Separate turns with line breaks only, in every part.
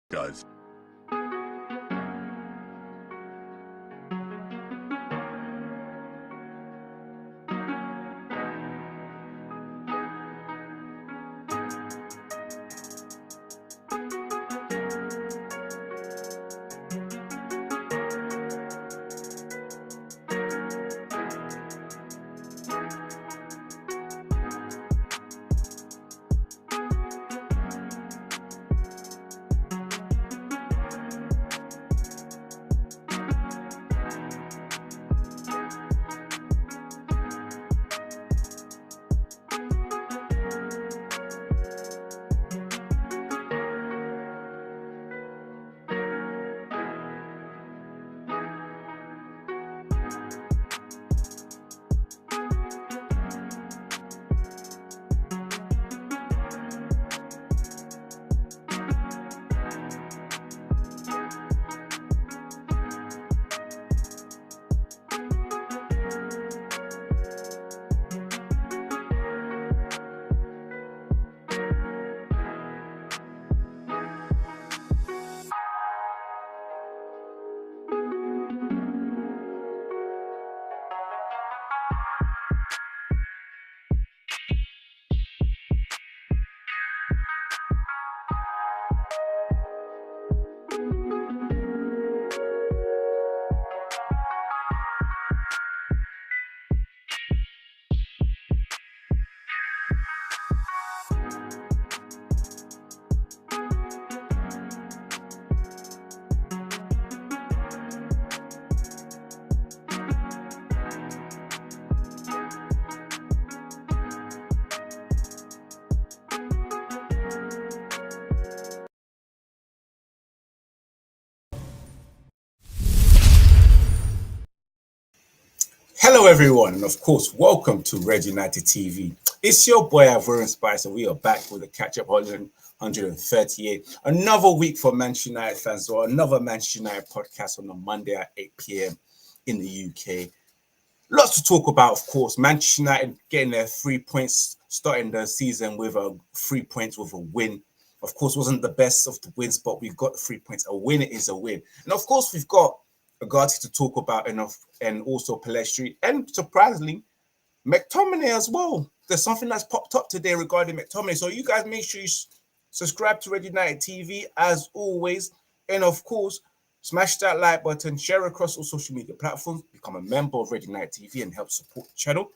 guys.
Hello, everyone, and of course, welcome to Red United TV. It's your boy Ivorian Spice, and we are back with a catch-up 138. Another week for Manchester United fans, or another Manchester United podcast on a Monday at 8 p.m. in the UK. Lots to talk about, of course. Manchester United getting their 3 points, starting the season with 3 points with a win. Of course, wasn't the best of the wins, but we've got 3 points. A win is a win. And of course, we've got Ugarte to talk about enough, and also Pellistri, and surprisingly, McTominay as well. There's something that's popped up today regarding McTominay. So you guys make sure you subscribe to Red United TV as always. And of course, smash that like button, share across all social media platforms, become a member of Red United TV and help support the channel.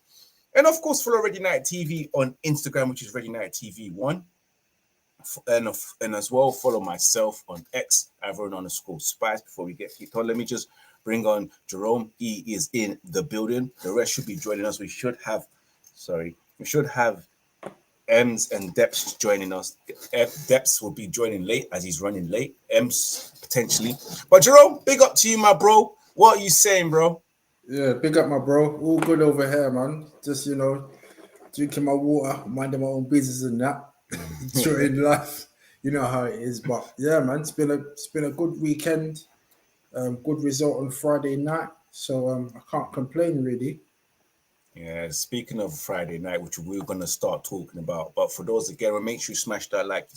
And of course, follow Red United TV on Instagram, which is Red United TV1. And as well, follow myself on X, Ivorian_Spice. Before we get kicked on, let me just bring on Jerome. He is in the building. The rest should be joining us. We should have Ems and Depths joining us. Depths will be joining late as he's running late. Ems potentially. But Jerome, big up to you, my bro. What are you saying, bro?
Yeah, big up, my bro. All good over here, man. Just, drinking my water, minding my own business and that. Enjoying life. You know how it is. But yeah, man, it's been a good weekend. Good result on Friday night. So I can't complain really.
Yeah, speaking of Friday night, which we're going to start talking about. But for those again, make sure you smash that like,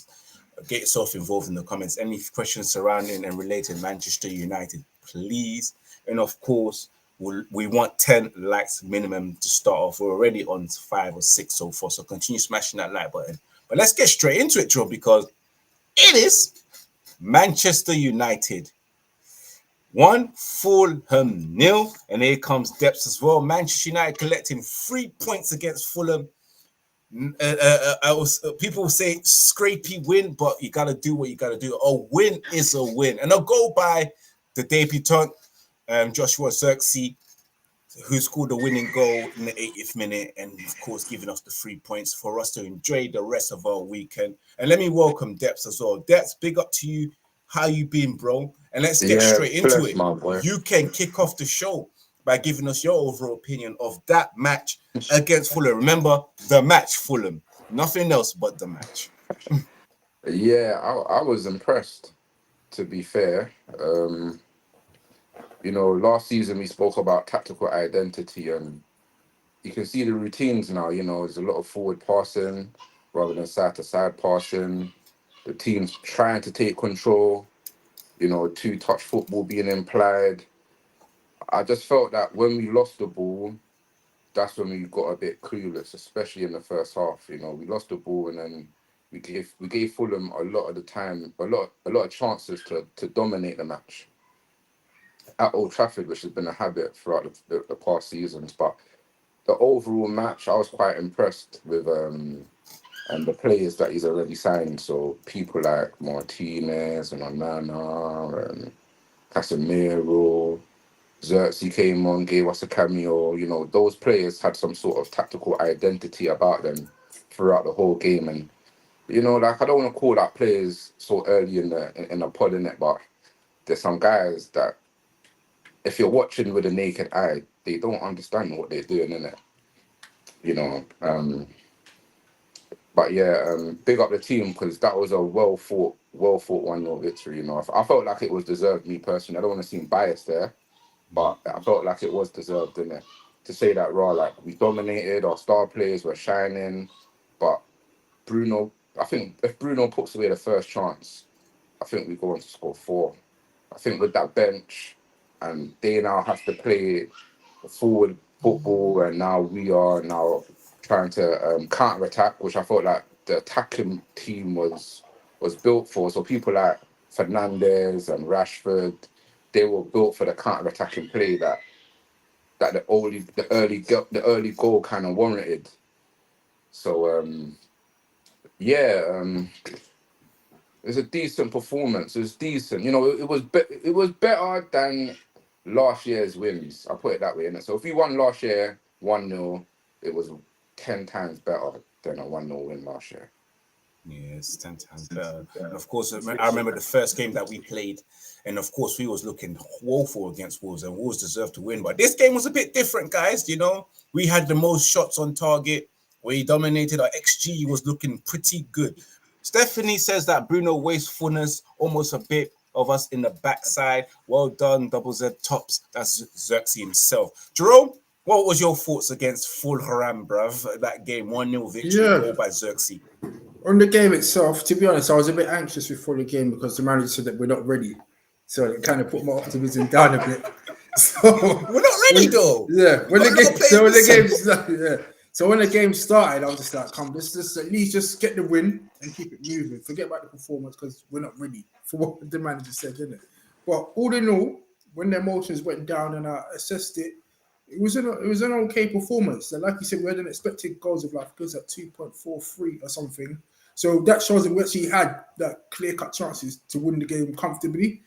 get yourself involved in the comments. Any questions surrounding and related Manchester United, please. And of course, we want 10 likes minimum to start off. We're already on 5 or 6 so far. So continue smashing that like button. But let's get straight into it, Joe, because it is Manchester United 1, Fulham 0, and here comes Depths as well. Manchester United collecting 3 points against Fulham. People say scrapey win, but you gotta do what you gotta do. A win is a win, and I'll go by the debutant, Joshua Zirkzee, who scored the winning goal in the 80th minute, and of course giving us the 3 points for us to enjoy the rest of our weekend. And let me welcome Depths as well. Depths, big up to you. How you been, bro? And let's get straight into it. You can kick off the show by giving us your overall opinion of that match against Fulham. Remember, the match, Fulham. Nothing else but the match.
Yeah, I was impressed, to be fair. Last season we spoke about tactical identity, and you can see the routines now. There's a lot of forward passing rather than side to side passing. the team's trying to take control, you know, two-touch football being implied. I just felt that when we lost the ball, that's when we got a bit clueless, especially in the first half. You know, we lost the ball and then we gave Fulham a lot of the time, a lot of chances to dominate the match at Old Trafford, which has been a habit throughout the past seasons. But the overall match, I was quite impressed with and the players that he's already signed. So people like Martinez and Onana and Casemiro, Xerxes came on, gave us a cameo. You know, those players had some sort of tactical identity about them throughout the whole game. And you know, like I don't want to call out players so early in the pod in it, but there's some guys that if you're watching with a naked eye, they don't understand what they're doing in it. You know, but yeah, big up the team because that was a well fought 1-0 victory. You know, I felt like it was deserved. Me personally, I don't want to seem biased there, but I felt like it was deserved in it. To say that raw, like we dominated, our star players were shining, but Bruno, I think if Bruno puts away the first chance, I think we go on to score 4. I think with that bench, and they now have to play forward football, and now we are now trying to counter attack, which I felt like the attacking team was built for. So people like Fernandez and Rashford, they were built for the counter attacking play that the early goal kind of warranted. So it was a decent performance. It was decent. You know, it was better than last year's wins. I'll put it that way, innit? So if we won last year 1-0, it was 10 times better than a 1-0 win last year.
Yeah, it's 10 times better. And of course, I remember the first game that we played, and of course, we was looking woeful against Wolves, and Wolves deserved to win. But this game was a bit different, guys. You know, we had the most shots on target. We dominated. Our XG was looking pretty good. Stephanie says that Bruno wastefulness, almost a bit of us in the backside. Well done, Double Z Tops. That's Xerxes himself. Jerome, what was your thoughts against Fulham, bruv? That game, 1-0 victory, goal by Xerxes.
On the game itself, to be honest, I was a bit anxious before the game because the manager said that we're not ready. So it kind of put my optimism down a bit. So
we're not ready though.
Yeah, when the game started, I was just like, come, let's just at least just get the win and keep it moving. Forget about the performance because we're not ready for what the manager said, didn't it? But all in all, when the emotions went down and I assessed it, it was an okay performance. And like you said, we had an expected goals of like 2.43 or something. So that shows that we actually had that clear-cut chances to win the game comfortably.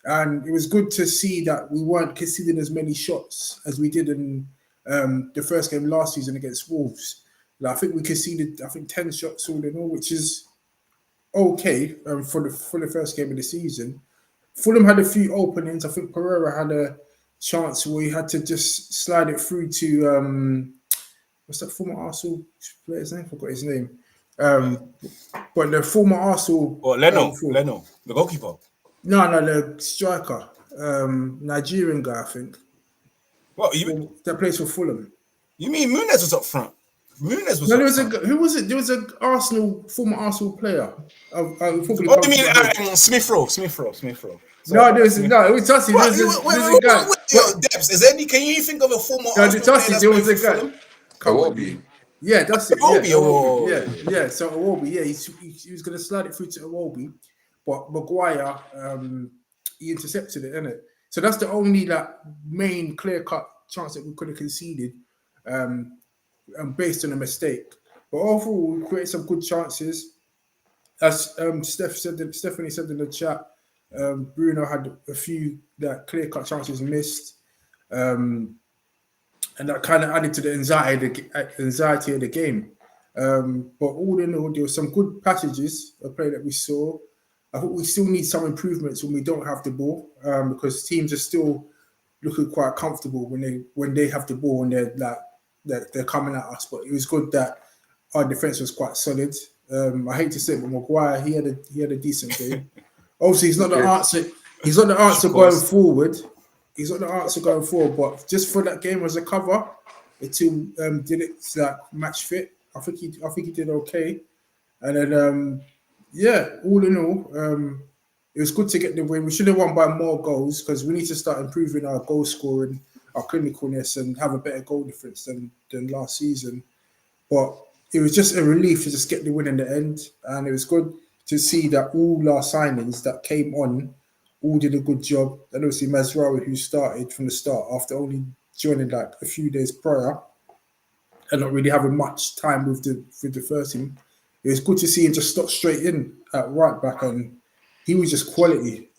And it was good to see that we weren't conceding as many shots as we did in the first game last season against Wolves. Like, I think we conceded 10 shots all in all, which is okay for the first game of the season. Fulham had a few openings. I think Pereira had a chance where he had to just slide it through to what's that former Arsenal player's name? I forgot his name. But the former Arsenal
Leno, the goalkeeper.
No, the striker, Nigerian guy, I think.
What
that plays for Fulham?
You mean Muniz was up front? Muniz was.
No, there was who was it? There was an former Arsenal player.
You mean Smith Rowe?
No, it was Tussie. There's a guy.
Debs, is there any? Can you think of a former Arsenal player?
There was a guy.
Iwobi.
Yeah, that's it.
Iwobi.
Yeah. So Iwobi, he was going to slide it through to Iwobi, but Maguire, he intercepted it, innit? So that's the only main clear-cut chance that we could have conceded, based on a mistake. But overall, we created some good chances. As Stephanie said in the chat, Bruno had a few clear-cut chances missed, and that kind of added to the anxiety of the game. But all in all, there were some good passages of play that we saw. I think we still need some improvements when we don't have the ball, because teams are still looking quite comfortable when they have the ball and they're coming at us. But it was good that our defense was quite solid. I hate to say it, but Maguire, he had a decent game. Obviously, he's not the answer. He's not the answer going forward. He's not the answer going forward. But just for that game as a cover, the team did it match fit. I think he did okay. And then yeah, all in all, it was good to get the win. We should have won by more goals because we need to start improving our goal scoring, our clinicalness, and have a better goal difference than last season. But it was just a relief to just get the win in the end, and it was good to see that all our signings that came on all did a good job. And obviously Mazraoui, who started from the start after only joining like a few days prior and not really having much time with the first team. It was good to see him just stop straight in at right back, and he was just quality.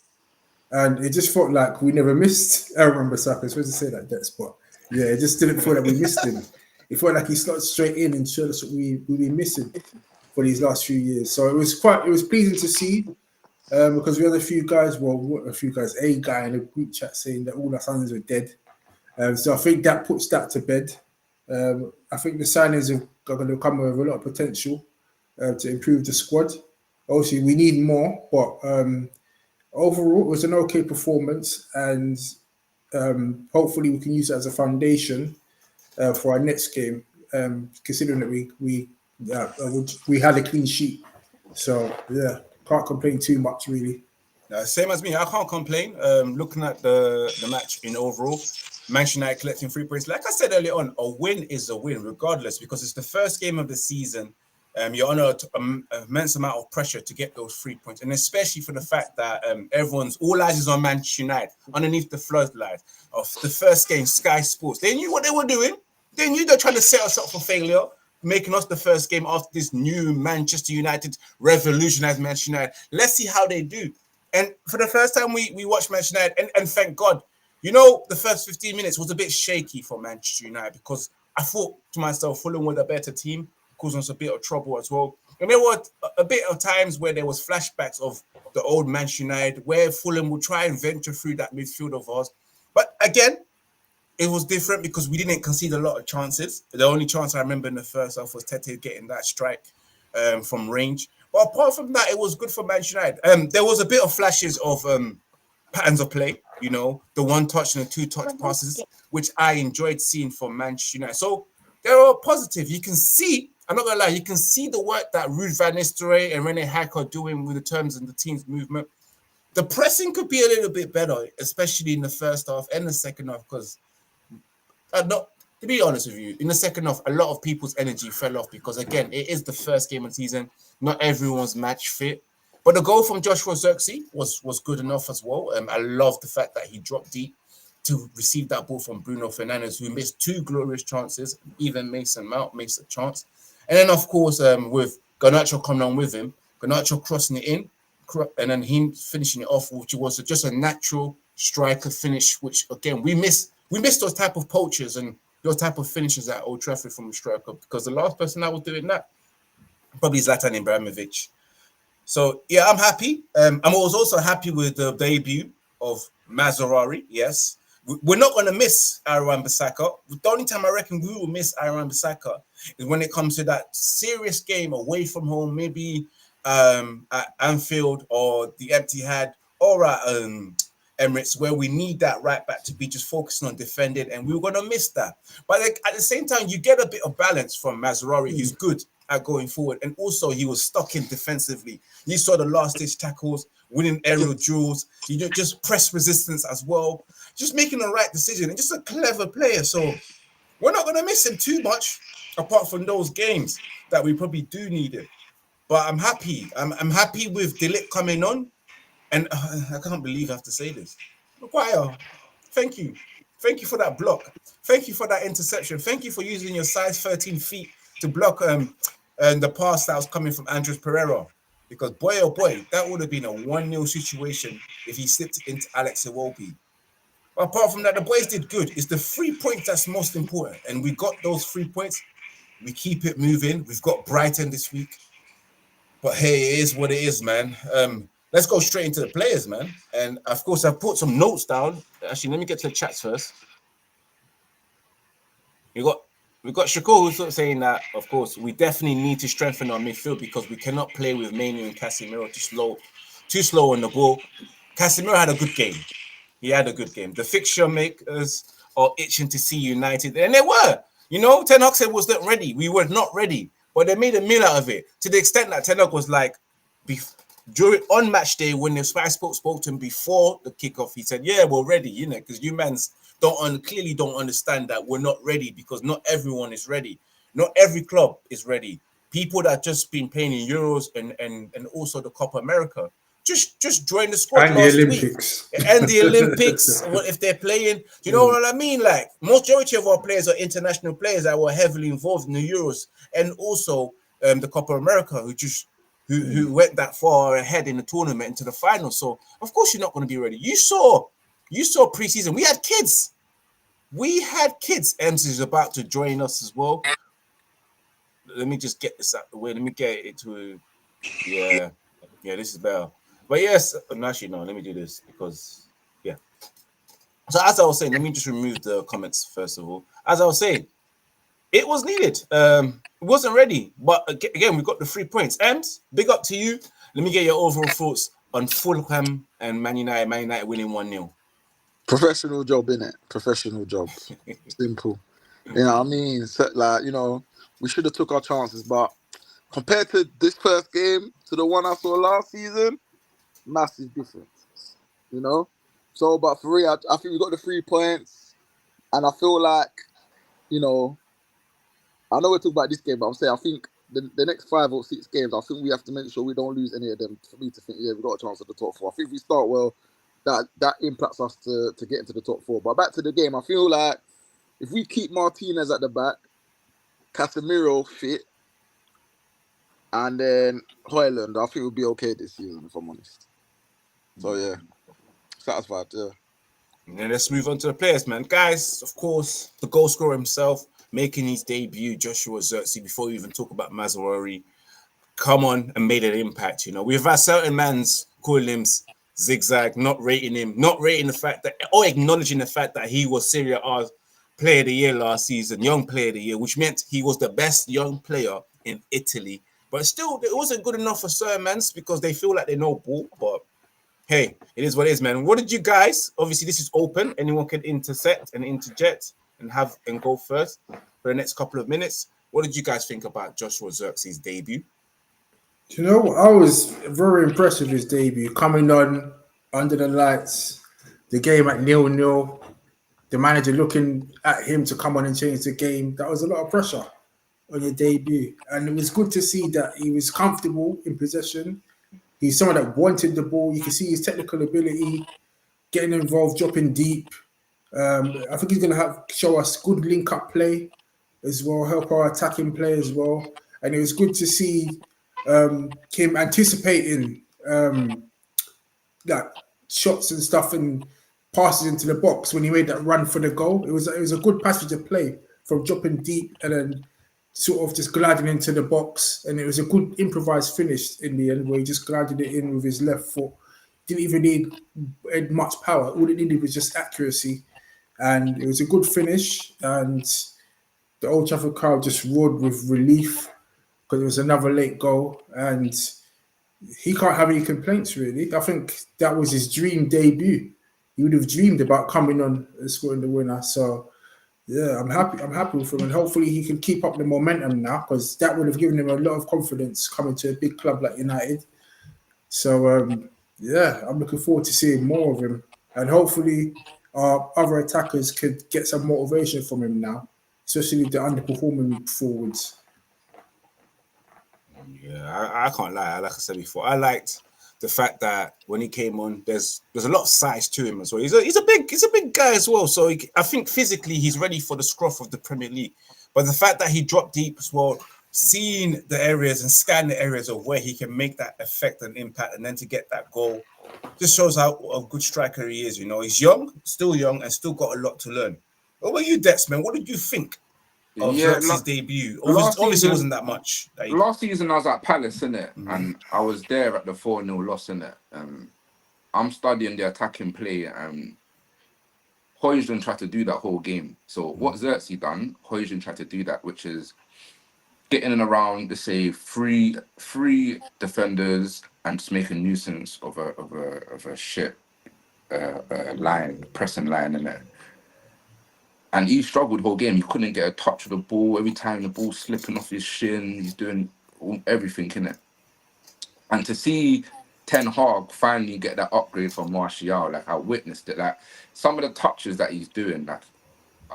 And it just felt like we never missed Aaron Bissaka. I supposed to say that, Dex, but yeah, it just didn't feel like we missed him. It felt like he slotted straight in and showed us what we've been missing for these last few years. So it was pleasing to see because we had a guy in a group chat saying that all our signings were dead. So I think that puts that to bed. I think the signings are going to come with a lot of potential to improve the squad. Obviously, we need more, but overall, it was an okay performance, and hopefully we can use it as a foundation for our next game. Considering that we had a clean sheet, so yeah, can't complain too much really.
Same as me, I can't complain. Looking at the match in overall, Manchester United collecting 3 points. Like I said earlier on, a win is a win regardless because it's the first game of the season. You're under an immense amount of pressure to get those 3 points, and especially for the fact that all eyes is on Manchester United underneath the floodlight of the first game, Sky Sports. They knew what they were doing. They knew they're trying to set us up for failure, making us the first game after this new Manchester United revolutionized Manchester United. Let's see how they do. And for the first time, we watched Manchester United, and thank God, the first 15 minutes was a bit shaky for Manchester United because I thought to myself, Fulham were the better team, causing us a bit of trouble as well. And there were a bit of times where there was flashbacks of the old Manchester United, where Fulham would try and venture through that midfield of ours. But again, it was different because we didn't concede a lot of chances. The only chance I remember in the first half was Tete getting that strike from range. But apart from that, it was good for Manchester United. There was a bit of flashes of patterns of play, the one touch and the two touch passes, which I enjoyed seeing from Manchester United. So they're all positive. You can see, I'm not going to lie, you can see the work that Ruud van Nistelrooy and Rene Hack are doing with the terms and the team's movement. The pressing could be a little bit better, especially in the first half and the second half, because to be honest with you, in the second half, a lot of people's energy fell off because, again, it is the first game of the season. Not everyone's match fit. But the goal from Joshua Zirkzee was good enough as well. I love the fact that he dropped deep to receive that ball from Bruno Fernandes, who missed 2 glorious chances. Even Mason Mount missed a chance. And then, of course, with Garnacho coming on with him, Garnacho crossing it in, and then him finishing it off, which was just a natural striker finish, which, again, we miss those type of poachers and those type of finishes at Old Trafford from a striker, because the last person that was doing that, probably Zlatan Ibrahimovic. So, yeah, I'm happy. I was also happy with the debut of Mazraoui, yes. We're not going to miss Aaron Bissaka. The only time I reckon we will miss Aaron Bissaka is when it comes to that serious game away from home, maybe at Anfield or the Etihad or at Emirates, where we need that right back to be just focusing on defending, and we were going to miss that. But at the same time, you get a bit of balance from Mazraoui. He's good at going forward, and also he was stuck in defensively. You saw the last-ditch tackles, winning aerial duels. You just press resistance as well, just making the right decision, and just a clever player. So we're not going to miss him too much, apart from those games that we probably do need him. But I'm happy. I'm happy with De Ligt coming on. And I can't believe I have to say this. Maguire, thank you. Thank you for that block. Thank you for that interception. Thank you for using your size 13 feet to block the pass that was coming from Andres Pereira. Because boy, oh boy, that would have been a 1-0 situation if he slipped into Alex Iwobi. But apart from that, the boys did good. It's the 3 points that's most important. And we got those 3 points. We keep it moving. We've got Brighton this week. But hey, it is what it is, man. Let's go straight into the players, man. And of course, I've put some notes down. Actually, let me get to the chats first. We got Shakur who's sort of saying that, of course, we definitely need to strengthen our midfield because we cannot play with Manu and Casemiro too slow on the ball. Casemiro had a good game. He had a good game. The fixture makers are itching to see United, and they were. Ten Hag said was not ready. We were not ready, but they made a meal out of it to the extent that Ten Hag was like, during on match day when the Spy spoke to him before the kickoff, he said, "Yeah, we're ready," because you mans clearly don't understand that we're not ready because not everyone is ready. Not every club is ready. People that just been playing in Euros and also the Copa America just joined the squad
And
last
the
week.
Olympics.
And the Olympics, if they're playing, you know what I mean? Like, majority of our players are international players that were heavily involved in the Euros and also the Copa America, who went that far ahead in the tournament into the final. So of course you're not going to be ready. You saw preseason. We had kids. Ems is about to join us as well. Let me just get this out the way. Let me get it to yeah, this is better. But yes, actually no, let me do this because yeah. So as I was saying, let me just remove the comments first of all. As I was saying, it was needed. It wasn't ready, but again, we got the 3 points. Ems, big up to you. Let me get your overall thoughts on Fulham and Man United. Man United winning 1-0.
Professional job, innit? Professional job. Simple. You know what I mean? So, like, we should have took our chances, but compared to this first game to the one I saw last season, massive difference. So, but for real, I think we got the 3 points, and I feel like, I know we're talking about this game, but I'm saying I think the next 5 or 6 games, I think we have to make sure we don't lose any of them for me to think, yeah, we got a chance at the top 4. I think if we start well, that impacts us to get into the top 4. But back to the game, I feel like if we keep Martinez at the back, Casemiro fit, and then Højlund, I think we'll be okay this season, if I'm honest. So yeah, satisfied. Yeah.
And then let's move on to the players, man. Guys, of course, the goal scorer himself making his debut, Joshua Zirkzee. Before we even talk about Mazraoui, come on and made an impact. We've had certain mans calling him zigzag, not rating the fact that, or acknowledging the fact that he was Serie A Player of the Year last season, Young Player of the Year, which meant he was the best young player in Italy. But still, it wasn't good enough for certain mans because they feel like they know ball. But hey, it is what it is, man. What did you guys? Obviously, this is open. Anyone can intersect and interject and go first for the next couple of minutes. What did you guys think about Joshua Zirkzee's debut?
Do you know what? I was very impressed with his debut, coming on under the lights, the game at 0-0, the manager looking at him to come on and change the game. That was a lot of pressure on your debut. And it was good to see that he was comfortable in possession. He's someone that wanted the ball. You can see his technical ability, getting involved, dropping deep. I think he's going to show us good link-up play as well, help our attacking play as well. And it was good to see him anticipating that shots and stuff and passes into the box when he made that run for the goal. It was a good passage of play from dropping deep and then sort of just gliding into the box. And it was a good improvised finish in the end where he just glided it in with his left foot. Didn't even need much power. All it needed was just accuracy. And it was a good finish. And the Old Trafford crowd just roared with relief because it was another late goal. And he can't have any complaints, really. I think that was his dream debut. He would have dreamed about coming on and scoring the winner. So, yeah, I'm happy with him. And hopefully he can keep up the momentum now because that would have given him a lot of confidence coming to a big club like United. So, yeah, I'm looking forward to seeing more of him. And hopefully our other attackers could get some motivation from him now, especially the underperforming forwards.
Yeah, I can't lie. Like I said before, I liked the fact that when he came on, there's a lot of size to him as well. He's a big guy as well. So I think physically he's ready for the scruff of the Premier League. But the fact that he dropped deep as well, seeing the areas and scanning the areas of where he can make that effect and impact, and then to get that goal, just shows how a good striker he is. He's still young, and still got a lot to learn. What about you, Dex, man? What did you think of Xerxes' debut? Obviously, wasn't that much.
Last season, I was at Palace, innit? And I was there at the 4-0 loss, innit? I'm studying the attacking play, and Højlund tried to do that whole game. So what Xerxes done, Højlund tried to do that, which is getting in around, let's say, three defenders and just make a nuisance of a shit pressing line, innit? And he struggled the whole game. He couldn't get a touch of the ball. Every time the ball slipping off his shin, he's doing everything in it. And to see Ten Hag finally get that upgrade from Martial, like I witnessed it, like some of the touches that he's doing, like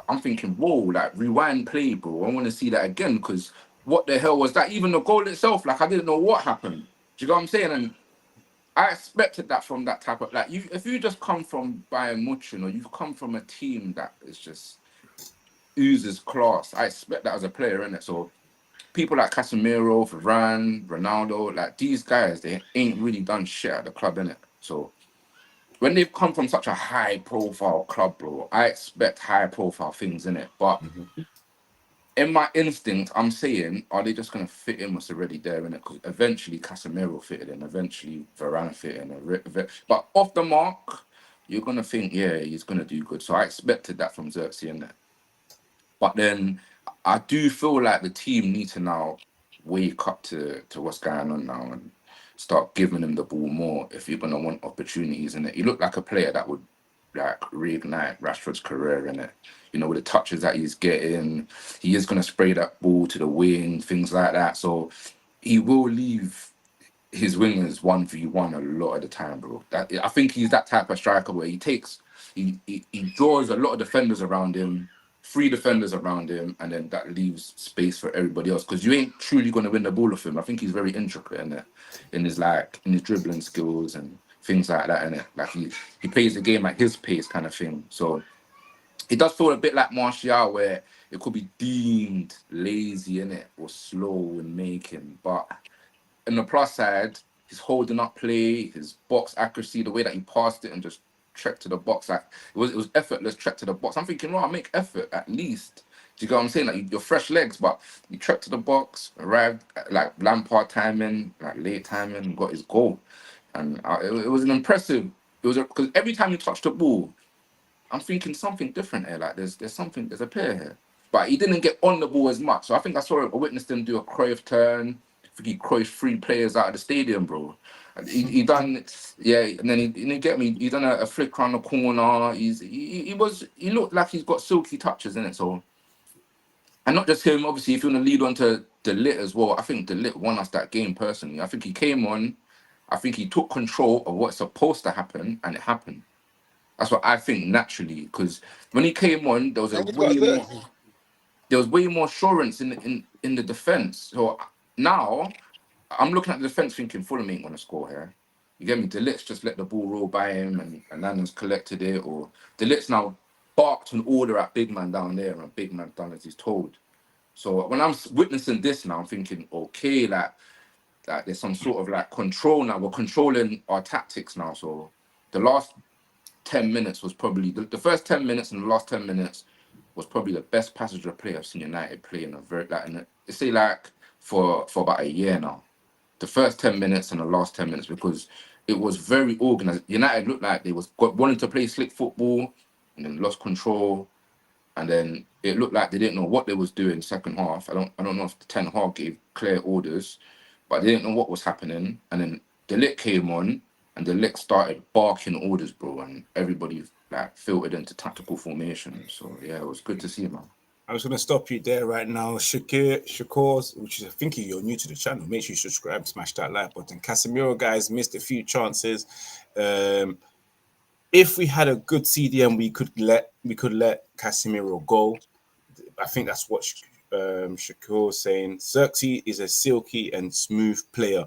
I'm thinking, whoa, like rewind play, bro. I want to see that again because what the hell was that? Even the goal itself, like I didn't know what happened. Do you know what I'm saying? And I expected that from that type of, like, you, if you just come from Bayern Munich or you've come from a team that is just oozes class, I expect that as a player, innit? So people like Casemiro, Varane, Ronaldo, like these guys, they ain't really done shit at the club, innit? So when they've come from such a high profile club, bro, I expect high profile things in it. But in my instinct, I'm saying, are they just going to fit in what's already there in it? Because eventually Casemiro fitted in, eventually Varane fit in. But off the mark, you're going to think, yeah, he's going to do good. So I expected that from Xerxes in there. But then I do feel like the team need to now wake up to what's going on now and start giving him the ball more if you're going to want opportunities in it. He looked like a player that would like reignite Rashford's career in it. You know, with the touches that he's getting, he is going to spray that ball to the wing, things like that. So he will leave his wingers 1v1 a lot of the time, bro. That I think he's that type of striker where he draws a lot of defenders around him, 3 defenders around him, and then that leaves space for everybody else. Because you ain't truly going to win the ball off him. I think he's very intricate in it, in his dribbling skills and things like that. In it, like he plays the game at his pace, kind of thing. So it does feel a bit like Martial, where it could be deemed lazy in it or slow in making, but on the plus side, his holding up play, his box accuracy, the way that he passed it and just trekked to the box, like it was effortless trek to the box. I'm thinking, well, I'll make effort at least. Do you get what I'm saying? Like you're fresh legs, but he trekked to the box, arrived at, like Lampard timing, like late timing, and got his goal. And it was an impressive. It was because every time he touched the ball, I'm thinking something different here. Like there's a player here, but he didn't get on the ball as much. So I think I witnessed him do a Cruyff turn. I think he Cruyff 3 players out of the stadium, bro. And he done, yeah, and then you get me. He done a flick around the corner. He looked like he's got silky touches in it. So, and not just him. Obviously, if you want to lead on to De Ligt as well, I think De Ligt won us that game personally. I think he came on. I think he took control of what's supposed to happen, and it happened. That's what I think naturally, because when he came on,
And what about Xerxes?
there was way more assurance in the defense. So now I'm looking at the defense thinking Fulham ain't gonna score here. You get me? De Ligt's just let the ball roll by him and Nana's collected it, or De Ligt's now barked an order at big man down there and big man done as he's told. So when I'm witnessing this now, I'm thinking, okay, like there's some sort of like control now. We're controlling our tactics now. So the last 10 minutes was probably the first 10 minutes and the last 10 minutes was probably the best passenger play I've seen United play in a very say like for about a year now. The first 10 minutes and the last 10 minutes, because it was very organized. United looked like they wanting to play slick football and then lost control, and then it looked like they didn't know what they was doing second half. I don't know if the Ten Hag gave clear orders, but they didn't know what was happening. And then De Ligt came on, and De Ligt started barking orders, bro, and everybody like filtered into tactical formation. So yeah, it was good to see, man.
I was going to stop you there right now. Shakur's, which is, I think you're new to the channel. Make sure you subscribe, smash that like button. Casemiro, guys, missed a few chances. If we had a good CDM, we could let Casemiro go. I think that's what Shakur was saying. Xerxes is a silky and smooth player.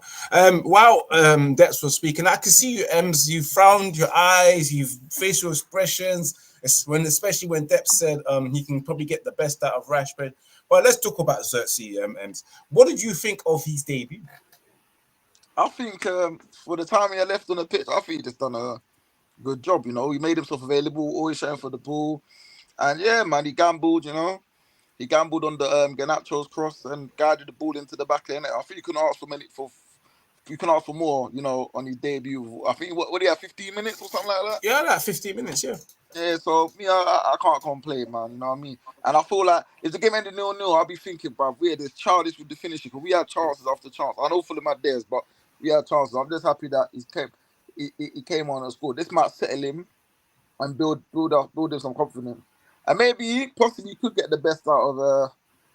While Dex was speaking, I can see you, Ems. You frowned your eyes, you've facial expressions. Especially when Depp said he can probably get the best out of Rashford. But let's talk about Xerxes, Ems. What did you think of his debut?
I think for the time he had left on the pitch, I think he just done a good job. You know, he made himself available, always showing for the ball, and yeah, man, he gambled. You know, he gambled on the Garnacho's cross and guided the ball into the back lane. I think you can ask for more. You know, on his debut. I think what do you have, 15 minutes or something like that?
Yeah, like 15 minutes. Yeah.
Yeah, so I can't complain, man. You know what I mean? And I feel like if the game ended 0-0, I'll be thinking, bruv, we're this childish with the finishing, because we had chances after chance. I know Fulham had theirs, but we had chances. I'm just happy that he came on and scored. This might settle him and build him some confidence. And maybe possibly could get the best out of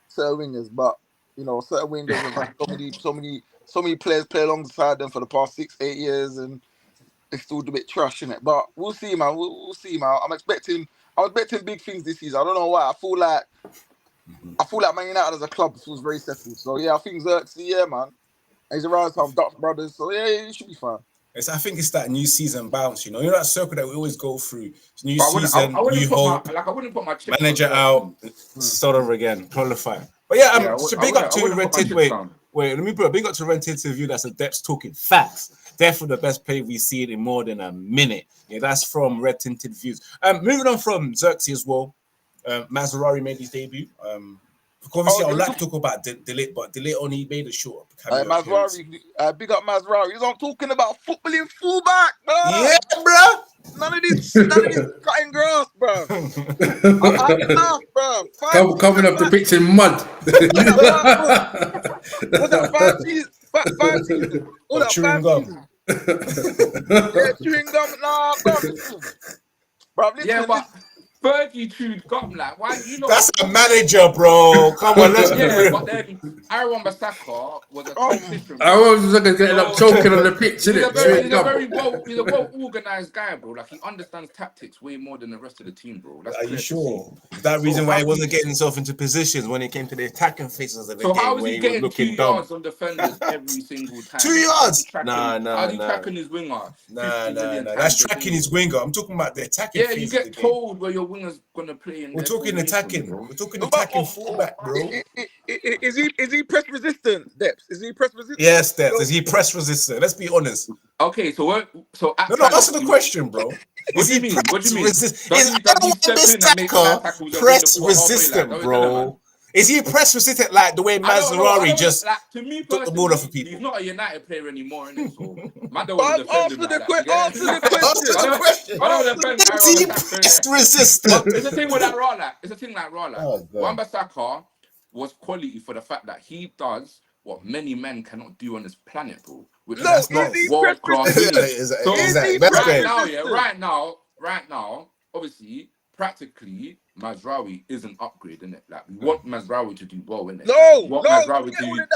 set of wingers, but You know, certain wingers have had so many players play alongside them for the past 6-8 years, and they still a bit trash in it. But we'll see, man. We'll see, man. I'm expecting big things this season. I don't know why. I feel like Man United as a club feels very settled. So yeah, I think Xerxes, yeah, man. He's around some Dutch brothers, so yeah, he should be fine.
I think it's that new season bounce, you know that circle that we always go through. It's new
But
season, new hope.
I wouldn't put my chips
Manager
on
out, start over again, qualify. But yeah, so big up to Rented. Wait, let me put a big up to Rented to view. That's a depth talking facts. Definitely the best play we've seen in more than a minute. Yeah, that's from Red Tinted Views. Moving on from Xerxes as well. Mazraoui made his debut. Obviously, I'd like to talk about Delete, but Delete only made a short
Mazraoui, big up Mazraoui. He's not talking about footballing fullback, bro.
Yeah, bro.
None of this cutting grass, bro. I'm enough, bro.
Coming up the pitch in mud.
What's that, 5 seasons? 5 seasons. All that
chewing
5
gum.
seasons. Yeah, chewing gum. Nah, bro. Listen,
yeah, but Fergie chewed gum, like, why you know?
That's a manager, bro. Come on, let's
yeah,
be real.
but then Aaron Bissaka was a transition.
Aaron was getting up choking on the pitch,
He's a well organized guy, bro. Like, he understands tactics way more than the rest of the team, bro. That's
Are you sure? That reason why he wasn't getting himself into positions when it came to the attacking phases of the game.
So how is he getting 2
looking
yards on defenders every single time?
2 yards?
Nah. How's he tracking his winger?
Nah. That's tracking his winger. I'm talking about the attacking.
Yeah, you get told where your winger's gonna play.
We're talking attacking. We're talking attacking fullback, bro.
Is he press resistant, Depps? Is he press resistant?
Yes, Depps. Is he press resistant? Let's be honest.
Okay, so
answer the question, bro.
What do you mean?
Is press resistant, bro? Is he press resistant like the way Mazraoui just
to me
took the ball off of people?
He's not a United player anymore, innit? So
answer the question.
Is he press resistant?
It's a thing with that Rala. It's a thing like Rala. Wan-Bissaka was quality for the fact that he does what many men cannot do on this planet, bro. Which is not world class. Right now, obviously, practically, Mazraoui is an upgrade, innit? Like, we want Mazraoui to do well, innit?
No,
Mazraoui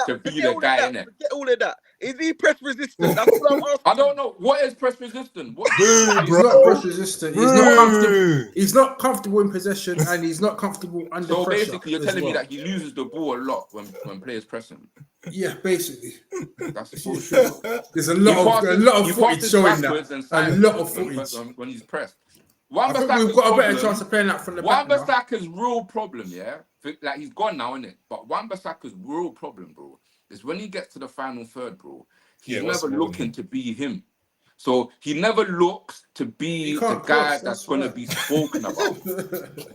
to be the guy, innit?
Forget all of that. Is he press resistant? That's what I'm asking.
I don't know. What is press resistant?
He's not press resistant. He's not comfortable. He's not comfortable in possession, and he's not comfortable under pressure.
So basically, you're telling me that he loses the ball a lot when players press him.
Yeah, basically.
That's bullshit.
There's a lot of footage showing that. A lot of footage
when he's pressed.
I think we've got a better chance of playing that from the back.
Wan-Bissaka's real problem, yeah? Like, he's gone now, innit? But Wan-Bissaka's real problem, bro, is when he gets to the final third, bro, he's never looking to be him. So he never looks to be the guy that's going to be spoken about.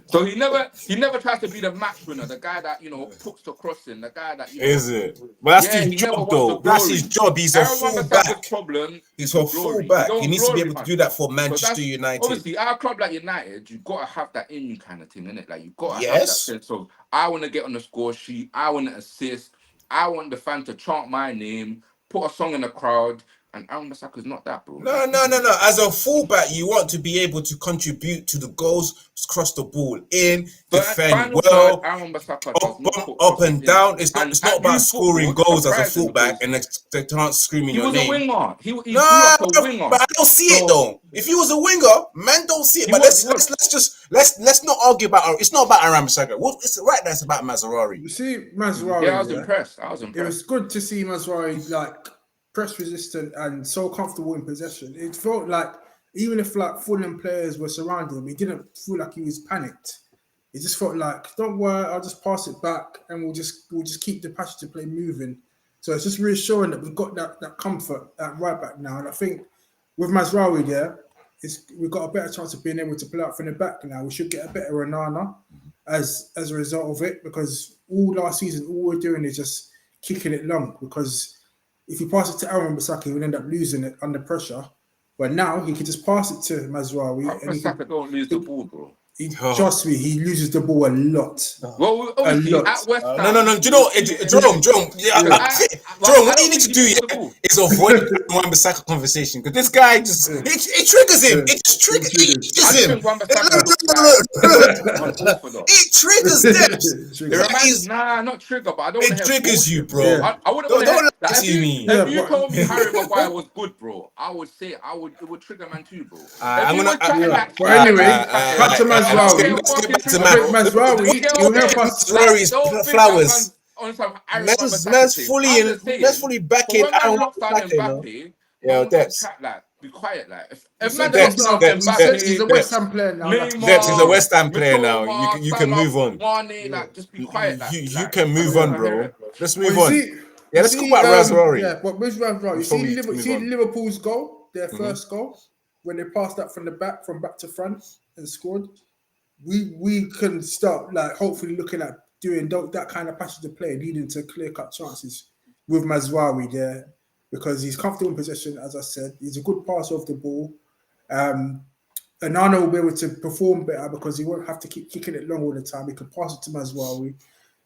So he never tries to be the match winner, the guy that, you know, puts the cross in, the guy that, you know.
Is it? Well, that's his job, though. That's his job. He's a fullback. He's a fullback. He needs to be able to do that for Manchester United.
Obviously, our club like United, you've got to have that in you kind of thing, innit? Like, you've got to have that sense of, I want to get on the score sheet, I want to assist, I want the fan to chant my name, put a song in the crowd. And Aaron Bissaka's not that, bro.
No. As a fullback, you want to be able to contribute to the goals, cross the ball in, defend well, up and down. It's not about scoring goals as a fullback and they can't scream in your name.
He was a winger. He grew up a winger.
But I don't see it though. If he was a winger, man, don't see it. But let's not argue about. It's not about Aaron Bissaka. It's right there. It's about Mazraoui.
You see, Mazraoui.
Yeah, I was impressed.
It was good to see Mazraoui press resistant and so comfortable in possession. It felt like even if Fulham players were surrounding him, he didn't feel like he was panicked. It just felt like, don't worry, I'll just pass it back and we'll just keep the passion to play moving. So it's just reassuring that we've got that comfort at right back now. And I think with Mazraoui there, we've got a better chance of being able to play out from the back now. We should get a better Onana as a result of it, because all last season, all we're doing is just kicking it long, because if you pass it to Aaron Bissaka, he will end up losing it under pressure. But now he can just pass it to Mazraoui.
Bissaka don't lose the ball, bro.
Trust me, he loses the ball a lot.
Well, obviously at West Ham.
No. Do you know, Jerome? Jerome, what you need to do is avoid the Wan-Bissaka conversation because this guy just it triggers him. It just triggers him. It triggers them.
It reminds not trigger, but I don't want to.
It triggers you, bro.
Yeah.
I wouldn't want to. If you told me Harry Maguire was good, bro, I would say it would trigger man too, bro.
But anyway, cut to Mazraoui.
Mazraoui's flowers. Man's fully backing Mbappe. Yeah, that's
be quiet, like.
He's a West Ham player now.
He's a West Ham player now. You can move on.
Like, just be quiet.
You can move on, bro. Let's move on. Yeah, let's talk about Mazraoui.
Yeah, but with Mazraoui, you see Liverpool's goal, their first goal, when they passed that from back to front and scored. We can start like hopefully looking at doing that kind of passage of play, leading to clear-cut chances with Mazraoui there because he's comfortable in possession, as I said. He's a good passer of the ball. Anana will be able to perform better because he won't have to keep kicking it long all the time. He can pass it to Mazraoui,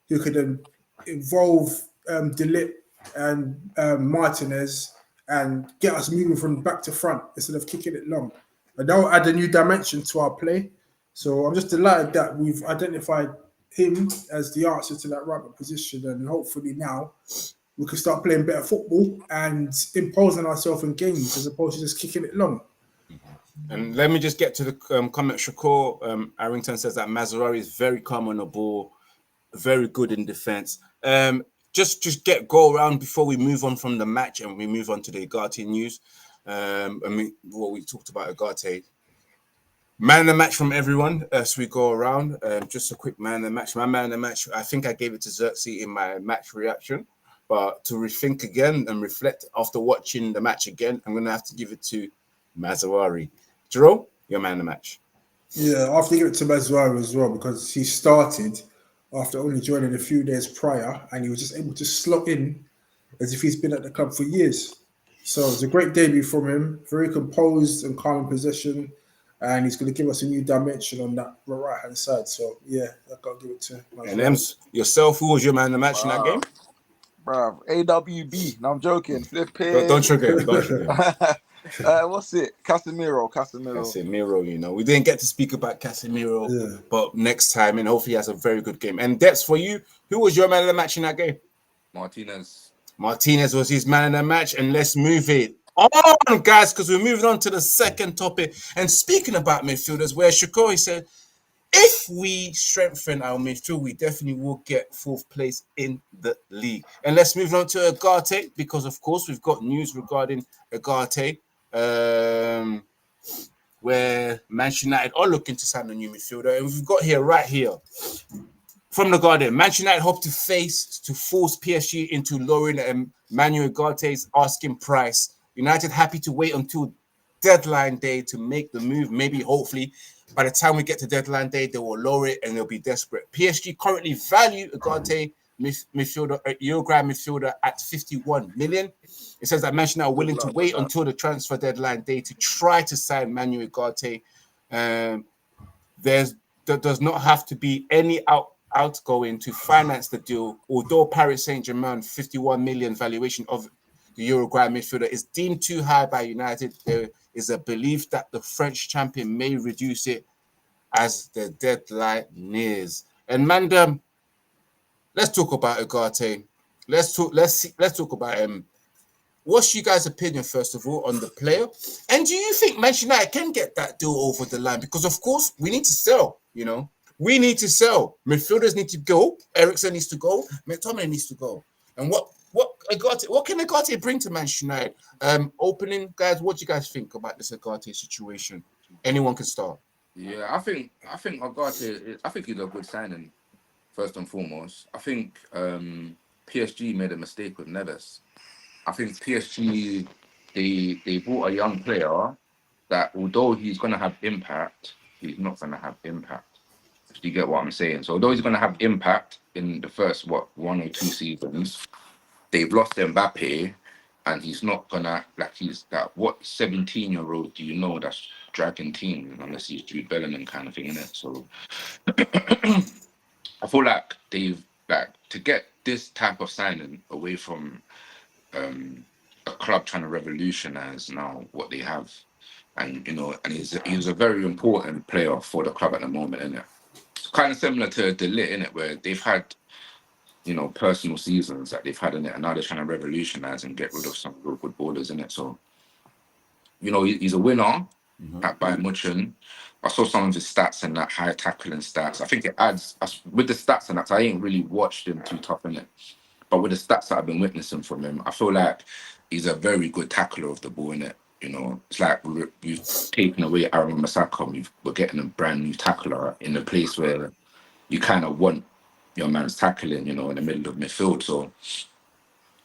who could then involve De Ligt and Martinez and get us moving from back to front instead of kicking it long. And that will add a new dimension to our play. So I'm just delighted that we've identified him as the answer to that right back position, and hopefully now we can start playing better football and imposing ourselves in games as opposed to just kicking it long.
And let me just get to the comment. Shakur Arrington says that Mazraoui is very calm on the ball, very good in defense. Just go around before we move on from the match and we move on to the Ugarte news. What we talked about Ugarte. Man of the match from everyone as we go around. Just a quick man of the match. My man of the match, I think I gave it to Xerxes in my match reaction. But to rethink again and reflect after watching the match again, I'm going to have to give it to Mazraoui. Jerome, your man of the match.
Yeah, I have to give it to Mazraoui as well because he started after only joining a few days prior and he was just able to slot in as if he's been at the club for years. So it's a great debut from him, very composed and calm in possession. And he's going to give us a new dimension on that right-hand side. So, yeah, I've got to give it to him.
And Ems, yourself, who was your man of the match in that game?
Bruv, AWB. No, I'm joking. Flipping.
Don't trigger him.
What's it? Casemiro,
you know. We didn't get to speak about Casemiro, but next time, and hopefully he has a very good game. And Debs, for you, who was your man of the match in that game? Martinez was his man of the match, and let's move it on, guys, because we're moving on to the second topic. And speaking about midfielders, where Shakori said, if we strengthen our midfield, we definitely will get fourth place in the league. And let's move on to Ugarte, because, of course, we've got news regarding Ugarte, where Manchester United are looking to sign a new midfielder. And we've got right here, from the Guardian, Manchester United hope to force PSG into lowering Manuel Ugarte's asking price. United happy to wait until deadline day to make the move. Maybe, hopefully, by the time we get to deadline day, they will lower it and they'll be desperate. PSG currently value Ugarte Uruguay midfielder at 51 million. It says that Manchester United are willing to wait until the transfer deadline day to try to sign Manuel Ugarte. There does not have to be any outgoing to finance the deal, although Paris Saint-Germain 51 million valuation of the Uruguay midfielder is deemed too high by United. There is a belief that the French champion may reduce it as the deadline nears. And Mandem, let's talk about Ugarte. Let's talk about him. What's you guys' opinion, first of all, on the player? And do you think Manchester United can get that deal over the line? Because, of course, we need to sell, you know. We need to sell. Midfielders need to go. Eriksen needs to go. McTominay needs to go. And what can Ugarte bring to Manchester United? Opening, guys, what do you guys think about this Ugarte situation? Anyone can start.
Yeah, I think Ugarte, I think he's a good signing, first and foremost. I think PSG made a mistake with Neves. I think PSG, they bought a young player that, although he's going to have impact, he's not going to have impact. Do you get what I'm saying? So although he's going to have impact in the first, 1 or 2 seasons, they've lost Mbappe, and he's not going to, like, he's that, what 17-year-old do you know that's dragging team unless he's Jude Bellingham kind of thing, innit? So I feel like they've like to get this type of signing away from a club trying to revolutionize now what they have, and and he's a very important player for the club at the moment, isn't it? Kind of similar to De Ligt, innit, where they've had personal seasons that they've had in it, and now they're trying to revolutionize and get rid of some real good ballers in it. So he's a winner at Bayern Munich. I saw some of his stats and that high tackling stats. I think it adds with the stats and that. I ain't really watched him too tough in it. But with the stats that I've been witnessing from him, I feel like he's a very good tackler of the ball, innit? It's like we've taken away Aaron Masaka. We're getting a brand new tackler in a place where you kind of want your man's tackling, in the middle of midfield. So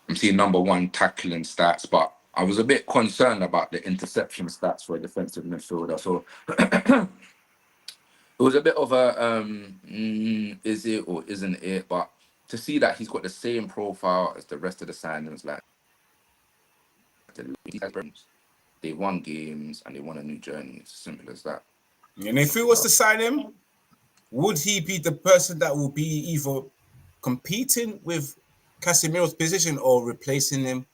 I'm seeing number one tackling stats, but I was a bit concerned about the interception stats for a defensive midfielder. So it was a bit of a is it or isn't it? But to see that he's got the same profile as the rest of the signings, like they won games and they won a new journey. It's as simple as that.
And if we was to sign him, would he be the person that will be either competing with Casemiro's position or replacing him,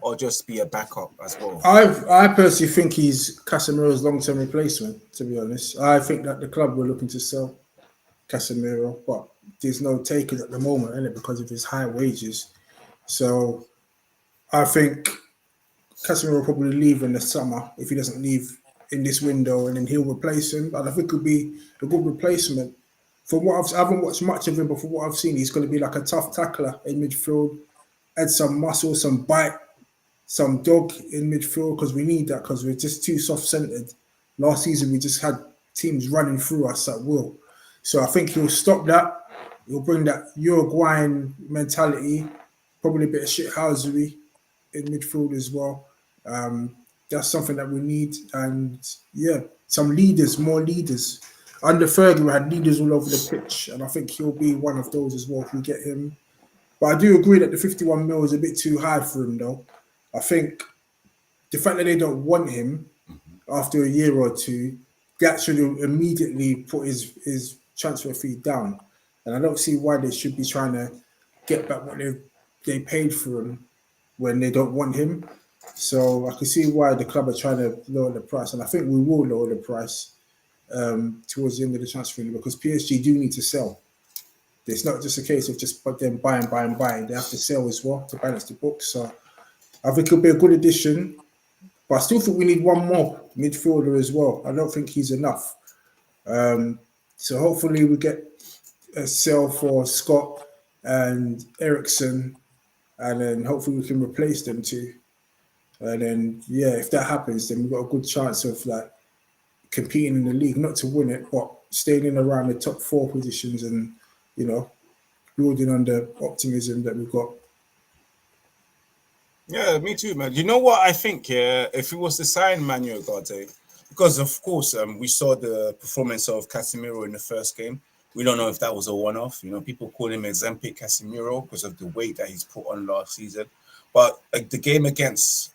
or just be a backup as well?
I personally think he's Casemiro's long-term replacement, to be honest. I think that the club were looking to sell Casemiro, but there's no takers at the moment, isn't it, because of his high wages. So I think Casemiro will probably leave in the summer if he doesn't leave in this window, and then he'll replace him. And I think it could be a good replacement. From what I haven't watched much of him, but from what I've seen, he's going to be like a tough tackler in midfield, add some muscle, some bite, some dog in midfield, because we need that, because we're just too soft-centered. Last season, we just had teams running through us at will. So I think he'll stop that. He'll bring that Uruguayan mentality, probably a bit of shithousery in midfield as well. That's something that we need. And yeah, some leaders, more leaders. Under Fergie, we had leaders all over the pitch, and I think he'll be one of those as well if we get him. But I do agree that the 51 mil is a bit too high for him, though. I think the fact that they don't want him after a year or two, that should immediately put his transfer fee down. And I don't see why they should be trying to get back what they paid for him when they don't want him. So I can see why the club are trying to lower the price. And I think we will lower the price towards the end of the transfer window, because PSG do need to sell. It's not just a case of just them buying. They have to sell as well to balance the books. So I think it'll be a good addition. But I still think we need one more midfielder as well. I don't think he's enough. So hopefully we get a sell for Scott and Ericsson, and then hopefully we can replace them too. And then, yeah, if that happens, then we've got a good chance of like competing in the league, not to win it, but staying in around the top 4 positions and, building on the optimism that we've got.
Yeah, me too, man. You know what I think? Yeah, if it was to sign Manuel Ugarte, because of course we saw the performance of Casemiro in the first game. We don't know if that was a one-off. People call him Exempic Casemiro because of the weight that he's put on last season. But the game against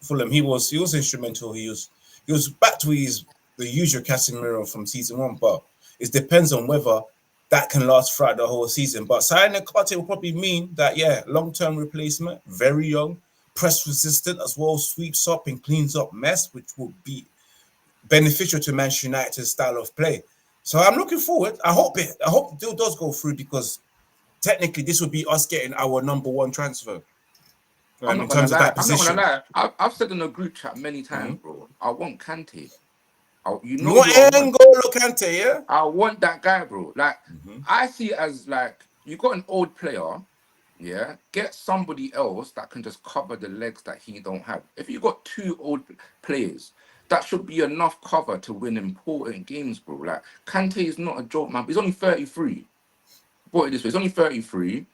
Fulham, he was instrumental. He was back to the usual Casemiro from season 1. But it depends on whether that can last throughout the whole season. But signing Ugarte will probably mean that, yeah, long-term replacement, very young, press resistant as well, sweeps up and cleans up mess, which will be beneficial to Manchester United's style of play. So I'm looking forward. I hope the deal does go through, because technically this would be us getting our number 1 transfer.
I'm not gonna lie. I've said in a group chat many times, bro. I want Kante.
You want N'Golo Kante, yeah?
I want that guy, bro. Like, I see it as like you got an old player, yeah. Get somebody else that can just cover the legs that he don't have. If you got 2 old players, that should be enough cover to win important games, bro. Like, Kante is not a joke, man. He's only 33. Put it this way, he's only 33.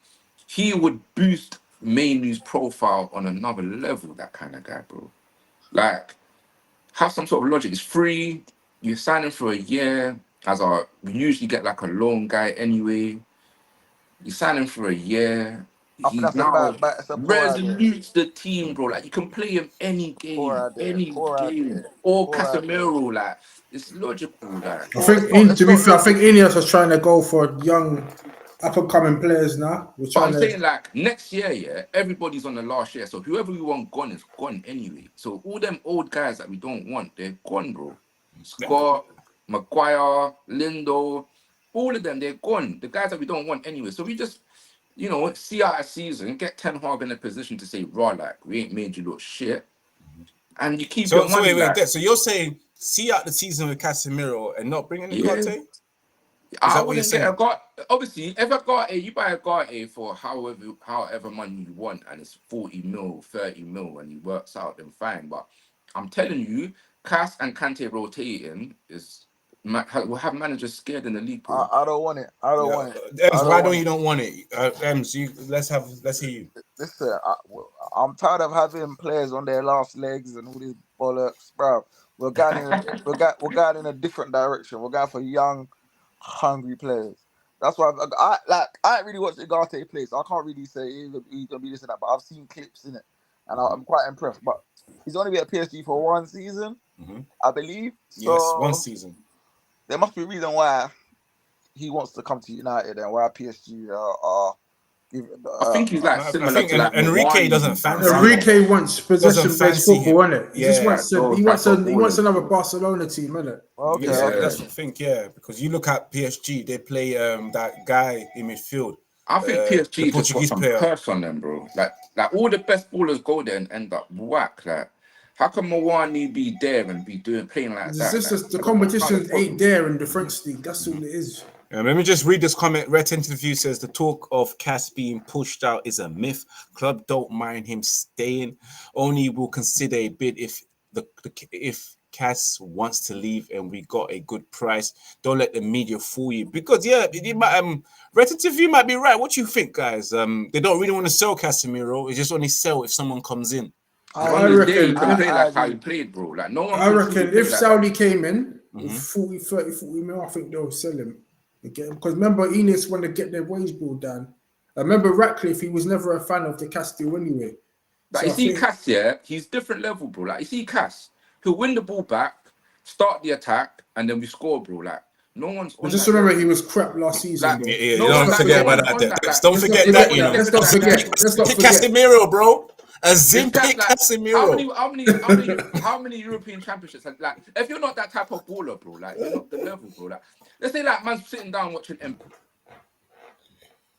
He would boost Mainu's profile on another level, that kind of guy, bro. Like, have some sort of logic. It's free. You sign him for a year. We usually get like a loan guy anyway. You sign him for a year.
I think
He's
that's
now
it's a poor idea.
resolutes the team, bro. Like you can play him any
Poor
game,
idea. Poor idea.
Or
Poor idea.
Casemiro. Like it's logical. Like
I
Well,
think,
it's not. It's
to be
not
fair, I think
logical.
Ineos was trying to go for young, up and coming players now. We're
but
trying
I'm
to.
saying like next year, yeah, everybody's on the last year. So whoever we want gone is gone anyway. So all them old guys that we don't want, they're gone, bro. Scott, Maguire, Lindo, all of them, they're gone. The guys that we don't want anyway. So we just, see out a season, get Ten Hag in a position to say, raw, like, we ain't made you look shit. And you keep your
So
money,
wait,
like,
so you're saying see out the season with Casemiro and not bringing the
yeah.
Ugarte? Is
I
that what you're
wouldn't get
saying?
a guard. Obviously, if a guard, you buy a guard for however money you want, and it's 40 mil, 30 mil, and he works out, then fine. But I'm telling you, Cass and Kante rotating will have managers scared in the league, bro.
I don't want it. I don't
Yeah,
want it.
Ems,
I
why
don't
don't
want
you
it.
don't want it? Ems, let's hear you.
Listen, I'm tired of having players on their last legs and all these bollocks, bro. We're going in a different direction. We're going for young, hungry players. That's why I ain't really watched Ugarte play, so I can't really say he's gonna be this and that. But I've seen clips in it, and I'm quite impressed. But he's only been at PSG for one season, I believe.
Yes, one
So
season.
there must be a reason why he wants to come to United and why PSG are giving.
I think he's like
I
similar
think
to like
Enrique
Mwani
doesn't
and
fancy
Ramos.
him.
Enrique wants
Doesn't
possession-based
fancy
football,
him.
innit? He just wants
those
he wants
type of
another
ballers,
Barcelona team, innit?
Okay,
Yes,
okay.
that's the thing, because you look at PSG, they play that guy in midfield,
I think
the
PSG just got
Portuguese
some
player.
curse on them, bro. Like all the best ballers go there and end up whack. Like, how can Mwani be there and be playing like
It's
that?
just
Like,
the
I don't understand the
competition ain't
problem.
there in the French league. That's all it is.
Let me just read this comment. Red Interview says the talk of Cass being pushed out is a myth. Club don't mind him staying. Only will consider a bid if if Cass wants to leave and we got a good price. Don't let the media fool you. Because Red Interview might be right. What do you think, guys? They don't really want to sell Casemiro. It's just only sell if someone comes in.
I
On the day, he
reckon
can play like how he
agree.
played, bro. Like, no one
I
can see
reckon
him play
if
like
Saudi
that.
came in with 40 mil, I think they'll sell him again. Because remember, Enos want to get their wage bill down. I remember Ratcliffe, he was never a fan of the Castile anyway.
Like,
So
you
I
see
think
Cass, yeah, he's different level, bro. Like, you see Cass, he'll win the ball back, start the attack, and then we score, bro. Like, no one's
but
on
just
that
remember
level.
he was crap last season,
Like,
bro.
Yeah, you
no one,
don't
like, no
forget
one's
about
on
that.
that. Like,
Don't
Let's
forget
not
that,
forget
you
that.
know.
Let's not forget. Let's not forget.
Casemiro, bro. A
It's
Zimpe
Cass, like,
Casemiro.
how many European championships? Like, if you're not that type of baller, bro, like, you're not the level, bro. Like, let's say, like, man's sitting down watching